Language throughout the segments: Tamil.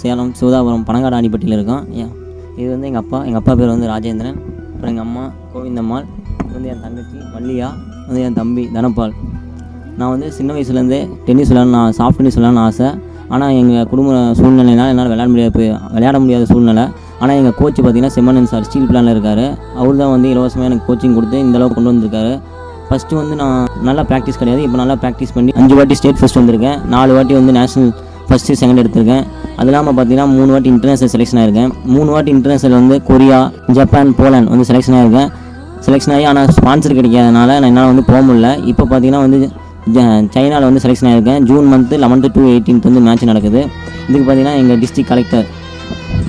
சேலம் சிவதாபுரம் பனங்காடு ஆண்டிப்பட்டியில் இருக்கோம். இது வந்து எங்கள் அப்பா பேர் வந்து ராஜேந்திரன். அப்புறம் எங்கள் அம்மா கோவிந்தம்மாள், இது வந்து என் தங்கச்சி மல்லியா, வந்து என் தம்பி தனபால். நான் வந்து சின்ன வயசுலேருந்தே டென்னிஸ் விளையாடணும், சாஃப்ட் டென்னிஸ் விளையாடணும் ஆசை. ஆனால் எங்கள் குடும்ப சூழ்நிலையினால் என்னால் விளையாட முடியாத சூழ்நிலை. ஆனால் எங்கள் கோச் பார்த்திங்கன்னா செம்மனன் சார் ஸ்டீல் பிளானில் இருக்கார். அவர் தான் வந்து இலவசமாக எனக்கு கோச்சிங் கொடுத்து இந்தளவுக்கு கொண்டு வந்திருக்காரு. ஃபஸ்ட்டு வந்து நான் நல்லா ப்ராக்டிஸ் கிடையாது, இப்போ நல்லா ப்ராக்டிஸ் பண்ணி 5 வாட்டி ஸ்டேட் ஃபஸ்ட் வந்திருக்கேன், 4 வாட்டி வந்து நேஷனல் ஃபஸ்ட்டு செகண்ட் எடுத்திருக்கேன். அது இல்லாமல் பார்த்தீங்கன்னா 3 வாட்டி இன்டர்நேஷனல் செலெக்ஷன் ஆகிருக்கேன். 3 வாட்டி இன்டர்நேஷனல் வந்து கொரியா, ஜப்பான், போலாண்ட் வந்து செலெக்ஷன் ஆகிருக்கேன். செலெக்ஷன் ஆகி ஆனால் ஸ்பான்சர் கிடைக்காதனால நான் என்னால் வந்து போக முடியல. இப்போ பார்த்தீங்கன்னா வந்து சைனாவில் வந்து செலெக்ஷன் ஆகிருக்கேன். ஜூன் மந்த்து 11 to 18 வந்து மேட்ச் நடக்குது. இதுக்கு பார்த்தீங்கன்னா எங்கள் டிஸ்ட்ரிக்ட் கலெக்டர்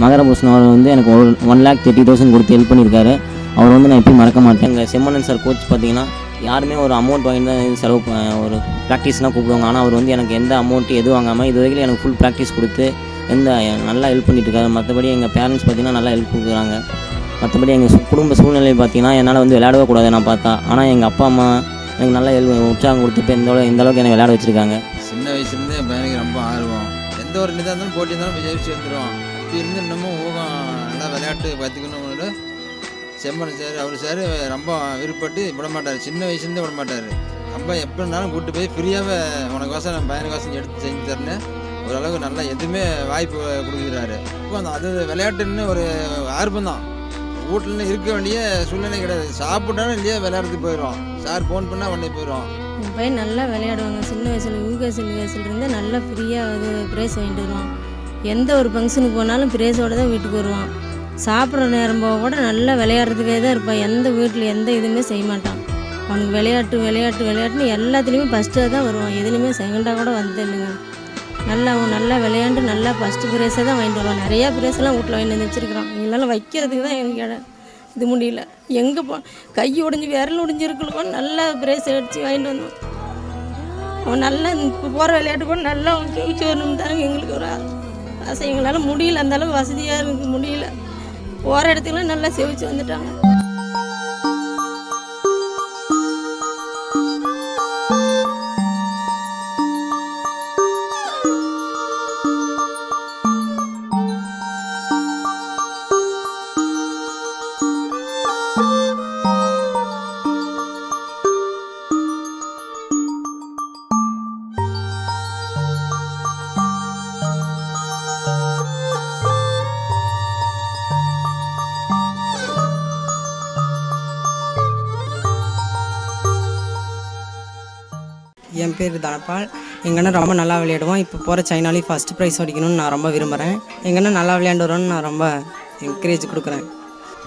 மகரபூஷன் அவர் வந்து எனக்கு 1,30,000 கொடுத்து ஹெல்ப் பண்ணியிருக்காரு. அவர் வந்து நான் எப்பயும் மறக்க மாட்டேன். எங்கள் செம்மனன் சார் கோச் பார்த்தீங்கன்னா யாருமே ஒரு அமௌண்ட் வாங்கி தான் செலவு ஒரு ப்ராக்டிஸ்னால் கூப்பிடுவாங்க. ஆனால் அவர் வந்து எனக்கு எந்த அமௌண்ட்டு எதுவும் வாங்காமல் இது வரைக்கும் எனக்கு ஃபுல் ப்ராக்டிஸ் கொடுத்து நல்லா ஹெல்ப் பண்ணிட்டுருக்காரு. மற்றபடி எங்கள் பேரண்ட்ஸ் பார்த்திங்கன்னா நல்லா ஹெல்ப் கொடுக்குறாங்க. மற்றபடி எங்கள் குடும்ப சூழ்நிலை பார்த்திங்கன்னா என்னால் வந்து விளையாடவே கூடாது நான் பார்த்தா. ஆனால் எங்கள் அப்பா அம்மா எனக்கு நல்லா உற்சாகம் கொடுத்துட்டு இந்த அளவுக்கு என்னை விளையாட வச்சுருக்காங்க. சின்ன வயசுலேருந்து என் பையனுக்கு ரொம்ப ஆர்வம். எந்த ஒரு இதாக இருந்தாலும் போட்டி இருந்தாலும் ஜெயிச்சு வந்துடுவோம். இப்போ இருந்து இன்னமும் ஊகம் நல்லா விளையாட்டு பார்த்துக்கணும்னு செம்மன் சார் அவர் ரொம்ப விருப்பப்பட்டு விட மாட்டார். சின்ன வயசுலேருந்தே விட மாட்டார். ரொம்ப எப்படினாலும் கூப்பிட்டு போய் ஃப்ரீயாகவே உனக்கோசம் நம்ம பையனுக்கோசம் எடுத்து செஞ்சு தரேன்னு ஓரளவுக்கு நல்லா எதுவுமே வாய்ப்பு கொடுக்குறாரு. இப்போ அது விளையாட்டுன்னு ஒரு ஆர்வம் தான். வீட்டில் இருக்க வேண்டிய சூழ்நிலை கிடையாது. சாப்பிட்டாலும் இல்லையா விளையாடுறதுக்கு போயிடும். சார் ஃபோன் பண்ணால் உடனே போயிடும். என் பையன் நல்லா விளையாடுவாங்க. சின்ன வயசுலேருந்து நல்லா ஃப்ரீயாக ப்ரைஸ் வாங்கிட்டு வருவான். எந்த ஒரு ஃபங்க்ஷனுக்கு போனாலும் ப்ரைஸோடு தான் வீட்டுக்கு வருவான். சாப்பிட்ற நேரம் போக கூட நல்லா விளையாடுறதுக்கே தான் இருப்பான். எந்த வீட்டில் எந்த இதுவுமே செய்ய மாட்டான். அவனுக்கு விளையாட்டுன்னு எல்லாத்துலேயுமே ஃபஸ்ட்டாக தான் வருவான். எதுலேயுமே செகண்டாக கூட வந்தது இல்லைங்க. அவன் நல்லா விளையாண்டு நல்லா ஃபஸ்ட்டு ப்ரைஸை தான் வாங்கிட்டு வருவான். நிறையா ப்ரைஸ்லாம் வீட்டில் வாங்கிட்டு வந்து வச்சுருக்கிறான். எங்களால் வைக்கிறதுக்கு தான் எனக்கு இது முடியல. எங்கே கை உடைஞ்சி விரல் உடைஞ்சிருக்கணும் நல்லா ப்ரைஸ் அடித்து வாங்கிட்டு வந்தான். அவன் நல்லா இப்போ போகிற விளையாட்டு கூட நல்லா அவன் ஜெயிச்சு வரணும் தாங்க எங்களுக்கு ஒரு ஆசை. எங்களால் முடியல, அந்தளவுக்கு வசதியாக இருக்க முடியல. போகிற இடத்துக்குலாம் நல்லா செவிச்சு வந்துட்டாங்க. என் பேர் தனபால். எங்கள் அண்ணன் ரொம்ப நல்லா விளையாடுவான். இப்போ போகிற சைனாலேயும் ஃபஸ்ட் ப்ரைஸ் அடிக்கணும்னு நான் ரொம்ப விரும்புகிறேன். எங்கள் அண்ணன் நல்லா விளையாண்டு வரும்னு நான் ரொம்ப என்கரேஜ் கொடுக்குறேன்.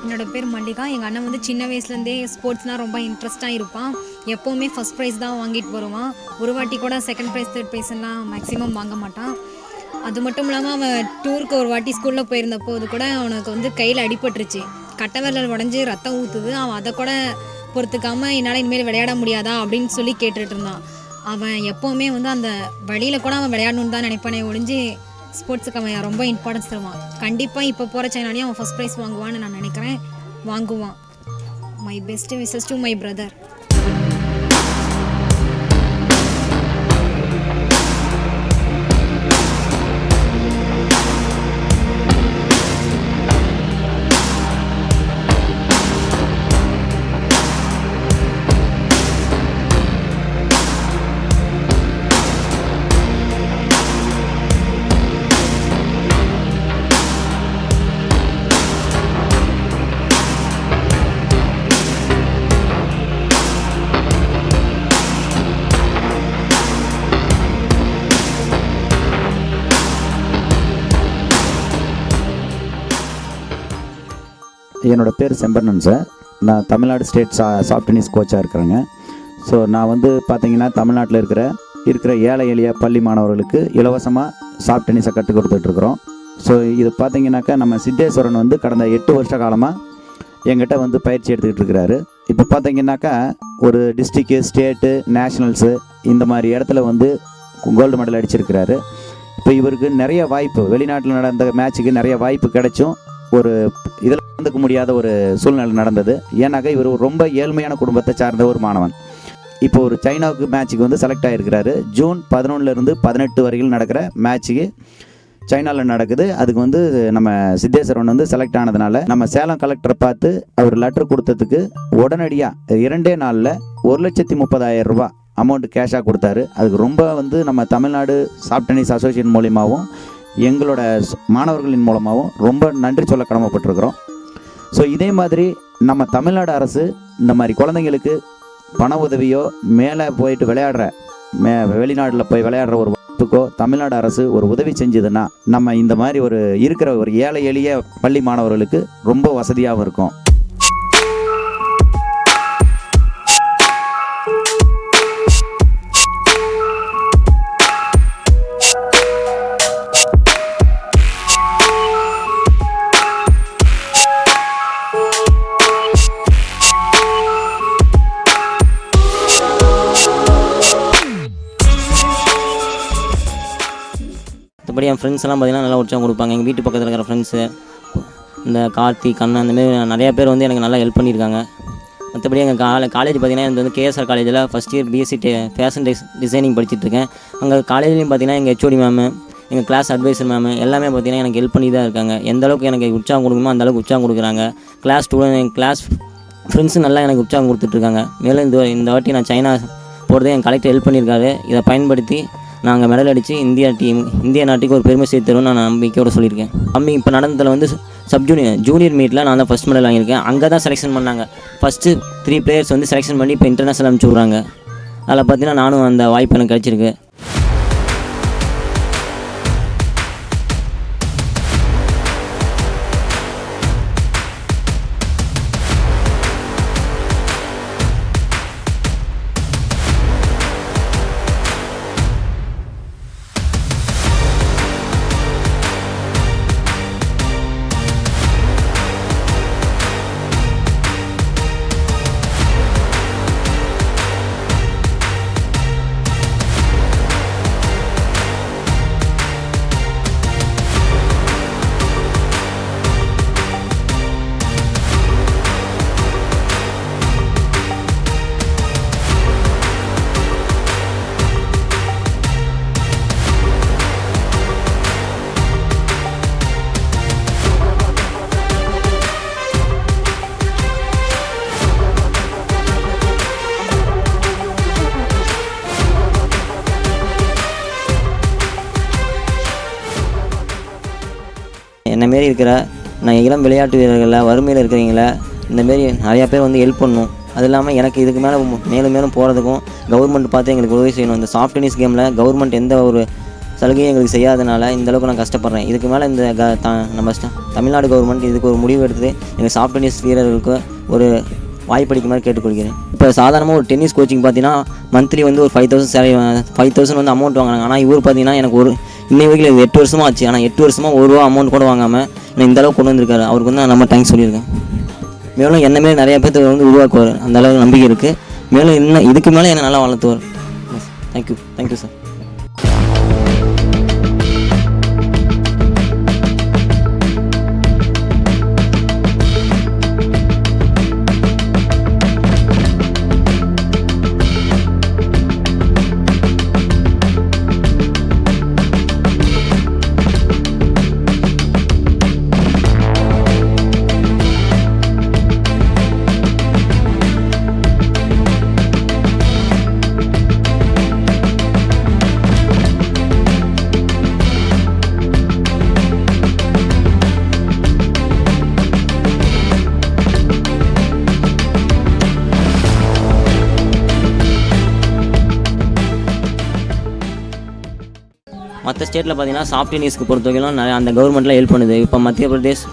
என்னோடய பேர் மல்லிகா. எங்கள் அண்ணன் வந்து சின்ன வயசுலேருந்தே ஸ்போர்ட்ஸ்னால் ரொம்ப இன்ட்ரெஸ்ட்டாக இருப்பான். எப்போவுமே ஃபஸ்ட் ப்ரைஸ் தான் வாங்கிட்டு வருவான். ஒரு வாட்டி கூட செகண்ட் ப்ரைஸ் தேர்ட் ப்ரைஸ்லாம் மேக்ஸிமம் வாங்க மாட்டான். அது மட்டும் இல்லாமல் அவன் டூருக்கு ஒரு வாட்டி ஸ்கூலில் போயிருந்தப்போ அது கூட அவனுக்கு வந்து கையில் அடிபட்டுருச்சு. கட்டை விரல் உடஞ்சி ரத்தம் ஊற்றுது. அவன் அதை கூட பொறுத்துக்காமல் என்னால் இனிமேல் விளையாட முடியாதா அப்படின்னு சொல்லி கேட்டுட்டு இருந்தான். அவன் எப்போவுமே வந்து அந்த வழியில் கூட அவன் விளையாடணுன்னு தான் நினைப்பானே ஒழிஞ்சு ஸ்போர்ட்ஸுக்கு அவன் ரொம்ப இம்பார்ட்டன்ஸ் தருவான். கண்டிப்பாக இப்போ போகிற சைனாலையும் அவன் ஃபஸ்ட் ப்ரைஸ் வாங்குவான்னு நான் நினைக்கிறேன். வாங்குவான். My best wishes to my brother. என்னோடய பேர் செம்பர்ணன் சார். நான் தமிழ்நாடு ஸ்டேட் சாஃப்ட் டென்னிஸ் கோச்சாக இருக்கிறேங்க. ஸோ நான் வந்து பார்த்திங்கன்னா தமிழ்நாட்டில் இருக்கிற ஏழை எளிய பள்ளி மாணவர்களுக்கு இலவசமாக சாஃப்ட் டென்னிஸை கற்றுக் கொடுத்துட்ருக்குறோம். ஸோ இது பார்த்திங்கனாக்கா நம்ம சித்தேஸ்வரன் வந்து கடந்த 8 வருஷ காலமாக எங்கிட்ட வந்து பயிற்சி எடுத்துக்கிட்டு இருக்கிறாரு. இப்போ பார்த்திங்கனாக்கா ஒரு டிஸ்ட்ரிக்கு, ஸ்டேட்டு, நேஷ்னல்ஸு இந்த மாதிரி இடத்துல வந்து கோல்டு மெடல் அடிச்சிருக்கிறாரு. இப்போ இவருக்கு நிறைய வாய்ப்பு, வெளிநாட்டில் நடந்த மேட்ச்சுக்கு நிறைய வாய்ப்பு கிடைச்சும் ஒரு இதில் கலந்துக்க முடியாத ஒரு சூழ்நிலை நடந்தது. ஏன்னாக்கா இவர் ரொம்ப ஏழ்மையான குடும்பத்தை சார்ந்த ஒரு மாணவன். இப்போ ஒரு சைனாவுக்கு மேட்ச்சுக்கு வந்து செலக்ட் ஆகிருக்கிறாரு. ஜூன் 11 to 18 வரைக்கும் நடக்கிற மேட்ச்சுக்கு சைனாவில் நடக்குது. அதுக்கு வந்து நம்ம சித்தேஸ்வரன் வந்து செலக்ட் ஆனதுனால நம்ம சேலம் கலெக்டரை பார்த்து அவர் லெட்டர் கொடுத்ததுக்கு உடனடியாக 2 நாளில் 1,30,000 ரூபாய் அமௌண்ட் கேஷாக கொடுத்தாரு. அதுக்கு ரொம்ப வந்து நம்ம தமிழ்நாடு சாஃப்ட் டென்னிஸ் அசோசியேஷன் மூலியமாகவும் எங்களோட மாணவர்களின் மூலமாகவும் ரொம்ப நன்றி சொல்ல கடமைப்பட்டிருக்கிறோம். ஸோ இதே மாதிரி நம்ம தமிழ்நாடு அரசு இந்த மாதிரி குழந்தைங்களுக்கு பண உதவியோ மேலே போயிட்டு விளையாடுற வெளிநாட்டில் போய் விளையாடுற ஒரு வாய்ப்புக்கோ தமிழ்நாடு அரசு ஒரு உதவி செஞ்சதுன்னா நம்ம இந்த மாதிரி ஒரு இருக்கிற ஒரு ஏழை எளிய பள்ளி மாணவர்களுக்கு ரொம்ப வசதியாகவும் இருக்கும். மற்றபடி என் ஃப்ரெண்ட்ஸ் எல்லாம் பார்த்திங்கன்னா நல்லா உற்சாகம் கொடுப்பாங்க. எங்கள் வீட்டு பக்கத்தில் இருக்கிற ஃப்ரெண்ட்ஸு இந்த கார்த்தி கண்ணன் அந்தமாரி நிறையா பேர் வந்து எனக்கு நல்லா ஹெல்ப் பண்ணியிருக்காங்க. மற்றபடி எங்கள் காலேஜ் பார்த்திங்கன்னா எனக்கு வந்து கேஎஸ்ஆர் காலேஜில் first year BSc fashion designing படிச்சுட்ருக்கேன். அங்கே காலேஜ்லேயும் பார்த்திங்கன்னா எங்கள் ஹெச்ஓடி மேமு, எங்கள் கிளாஸ் அட்வைசர் மேமு எல்லாமே பார்த்திங்கன்னா எனக்கு ஹெல்ப் பண்ணி தான் இருக்காங்க. எந்த அளவுக்கு எனக்கு உற்சாகம் கொடுக்கணுமோ அந்தளவுக்கு உற்சாகம் கொடுக்குறாங்க. கிளாஸ் ஃப்ரெண்ட்ஸும் நல்லா எனக்கு உற்சாகம் கொடுத்துட்ருக்காங்க. மேலும் இந்த வாட்டி நான் சைனா போகிறதே என் கலெக்டர் ஹெல்ப் பண்ணியிருக்காரு. இதை பயன்படுத்தி நாங்கள் மெடல் அடித்து இந்திய நாட்டுக்கு ஒரு பெருமை சேர்த்து தருவோம் நான் நம்பிக்கையோடு சொல்லியிருக்கேன். இப்போ நடந்ததில் வந்து ஜூனியர் மீட்டில் நான் தான் ஃபஸ்ட் மெடல் வாங்கியிருக்கேன். அங்கே தான் செலெக்ஷன் பண்ணாங்க. ஃபஸ்ட்டு 3 பிளேயர்ஸ் வந்து செலெக்ஷன் பண்ணி இப்போ இன்டர்நேஷனல் அனுப்பிச்சி விட்றாங்க. அதில் பார்த்தீங்கன்னா நானும் அந்த வாய்ப்பு எனக்கு கிடச்சிருக்கு. என்னமாரி இருக்கிற நான் இளம் விளையாட்டு வீரர்களில் வறுமையில் இருக்கிறவங்கள இந்தமாரி நிறையா பேர் வந்து ஹெல்ப் பண்ணணும். அது இல்லாமல் எனக்கு இதுக்கு மேலும் மேலும் போகிறதுக்கும் கவர்மெண்ட் பார்த்து எங்களுக்கு உதவி செய்யணும். இந்த சாஃப்ட் டென்னிஸ் கேமில் கவர்மெண்ட் எந்த ஒரு சலுகையும் எங்களுக்கு செய்யாதனால இந்தளவுக்கு நான் கஷ்டப்படுறேன். இதுக்கு மேலே இந்த நம்ம தமிழ்நாடு கவர்மெண்ட் இதுக்கு ஒரு முடிவு எடுத்து எங்கள் சாஃப்ட் டென்னிஸ் வீரர்களுக்கு ஒரு வாய்ப்பளிக்க மாதிரி கேட்டுக்கொள்கிறேன். இப்போ சாதாரணமாக ஒரு டென்னிஸ் கோச்சிங் பார்த்தீங்கன்னா மந்த்லி வந்து ஒரு 5,000 வந்து அமௌண்ட் வாங்கினாங்க. ஆனால் இவர் பார்த்தீங்கன்னா எனக்கு ஒரு இன்னை வரைக்கும் 8 வருஷமாக ஆச்சு. ஆனால் 8 வருஷமாக ₹1 அமௌண்ட் கூட வாங்காமல் நான் இந்த அளவுக்கு கொண்டு வந்திருக்காரு. அவருக்கு வந்து நம்ம தேங்க்ஸ் சொல்லியிருக்கேன். மேலும் என்னமாரி நிறையா பேர் வந்து உருவாக்குவார், அந்த அளவுக்கு நம்பிக்கை இருக்குது. மேலும் இன்னும் இதுக்கு மேலே என்னை நல்லா வளர்த்துவார். Thank you sir. மற்ற ஸ்டேட்டில் பார்த்தீங்கன்னா சாஃப்ட் டென்னிஸ்க்கு பொறுத்தவரைக்கும் நிறைய அந்த கவர்மெண்ட்டில் ஹெல்ப் பண்ணுது. இப்போ மத்திய பிரதேஷ்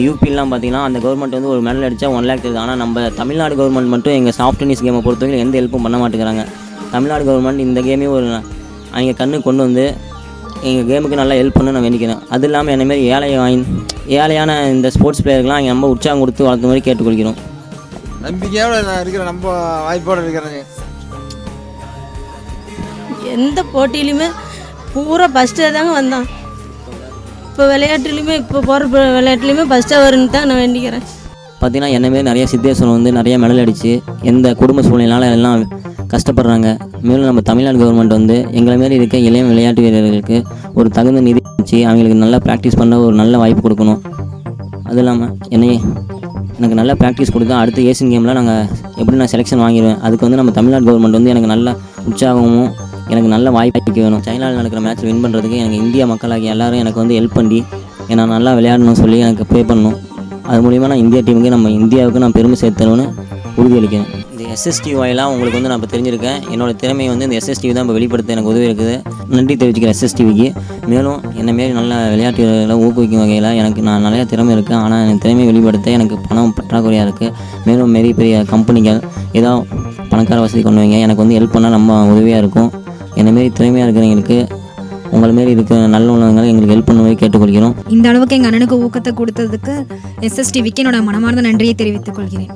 யூபிலாம் பார்த்தீங்கன்னா அந்த கவர்மெண்ட் வந்து ஒரு மெடல் அடித்தா 1 lakh தருது. ஆனால் நம்ம தமிழ்நாடு கவர்மெண்ட் மட்டும் எங்கள் சாஃப்ட் டென்னிஸ் கேமை பொறுத்தவரைக்கும் எந்த ஹெல்ப்பும் பண்ண மாட்டேங்கிறாங்க. தமிழ்நாடு கவர்மெண்ட் இந்த கேமையும் ஒரு அவங்க கண்ணுக்கு கொண்டு வந்து எங்கள் கேமுக்கு நல்லா ஹெல்ப் பண்ணு நான் வேண்டிக்கிறேன். அது இல்லாமல் என்னமாரி ஏழையான இந்த ஸ்போர்ட்ஸ் பிளேயருக்குலாம் அவங்க ரொம்ப உற்சாகம் கொடுத்து வளர்த்த மாதிரி கேட்டுக்கொள்கிறோம். நம்பிக்கையோடு நான் இருக்கிறேன், நம்ம வாய்ப்போடு இருக்கிறேங்க. எந்த போட்டியிலையுமே பூரா ஃபஸ்ட்டாக தாங்க வந்தான். இப்போ விளையாட்டுலையுமே இப்போ போகிற விளையாட்டுலையுமே ஃபஸ்ட்டாக வரும்னு தான் நான் வேண்டிக்கிறேன். பார்த்திங்கன்னா என்னமாரி நிறைய சித்தேஸ்வரம் வந்து நிறைய மெடல் அடித்து எந்த குடும்ப சூழ்நிலையால் எல்லாம் கஷ்டப்படுறாங்க. மேலும் நம்ம தமிழ்நாடு கவர்மெண்ட் வந்து எங்களை மாரி இருக்க இளைய விளையாட்டு வீரர்களுக்கு ஒரு தகுந்த நிதி வச்சு அவங்களுக்கு நல்லா ப்ராக்டிஸ் பண்ண ஒரு நல்ல வாய்ப்பு கொடுக்கணும். அதுவும் இல்லாமல் எனக்கு நல்ல ப்ராக்டிஸ் கொடுத்தா அடுத்த ஏசியன் கேமில் எப்படி நான் செலெக்ஷன் வாங்கிடுவேன். அதுக்கு வந்து நம்ம தமிழ்நாடு கவர்மெண்ட் வந்து எனக்கு நல்ல உற்சாகமும் எனக்கு நல்ல வாய்ப்பு வேணும். சைனாவில் நடக்கிற மேட்ச் வின் பண்ணுறதுக்கு எனக்கு இந்தியா மக்களாகி எல்லோரும் எனக்கு வந்து ஹெல்ப் பண்ணி நான் நல்லா விளையாடணும்னு சொல்லி எனக்கு ப்ரே பண்ணணும். அது மூலிமா நான் இந்தியா டீமுக்கு நம்ம இந்தியாவுக்கு நான் பெருமை சேர்த்தணும்னு உறுதியளிக்கிறேன். இந்த எஸ்எஸ்டி வாயிலாம் உங்களுக்கு வந்து நான் இப்போ தெரிஞ்சிருக்கேன். என்னோடய திறமையை வந்து இந்த எஸ்எஸ்டிவி தான் இப்போ வெளிப்படுத்த எனக்கு உதவி இருக்குது. நன்றி தெரிவிச்சுக்கிறேன் எஸ்எஸ்டிவிக்கு. மேலும் என்னமாரி நல்ல விளையாட்டுகளை ஊக்குவிக்கும் வகையில் நான் நிறையா திறமை இருக்குது. ஆனால் எனக்கு திறமையை வெளிப்படுத்த எனக்கு பணம் பற்றாக்குறையாக இருக்குது. மேலும் பெரிய பெரிய கம்பெனிகள் ஏதோ பணக்கார வசதி கொண்டவங்க எனக்கு வந்து ஹெல்ப் பண்ணால் ரொம்ப உதவியாக இருக்கும். என்னமாரி திறமையாக இருக்கிறவங்களுக்கு உங்களை மாரி இருக்கிற நல்ல உள்ளவங்களை எங்களுக்கு ஹெல்ப் பண்ணுவதை கேட்டுக்கொள்கிறோம். இந்த அளவுக்கு எங்கள் அண்ணனுக்கு ஊக்கத்தை கொடுத்ததுக்கு எஸ்எஸ்டிவிக்கு என்னோட மனமார்ந்த நன்றியை தெரிவித்துக் கொள்கிறேன்.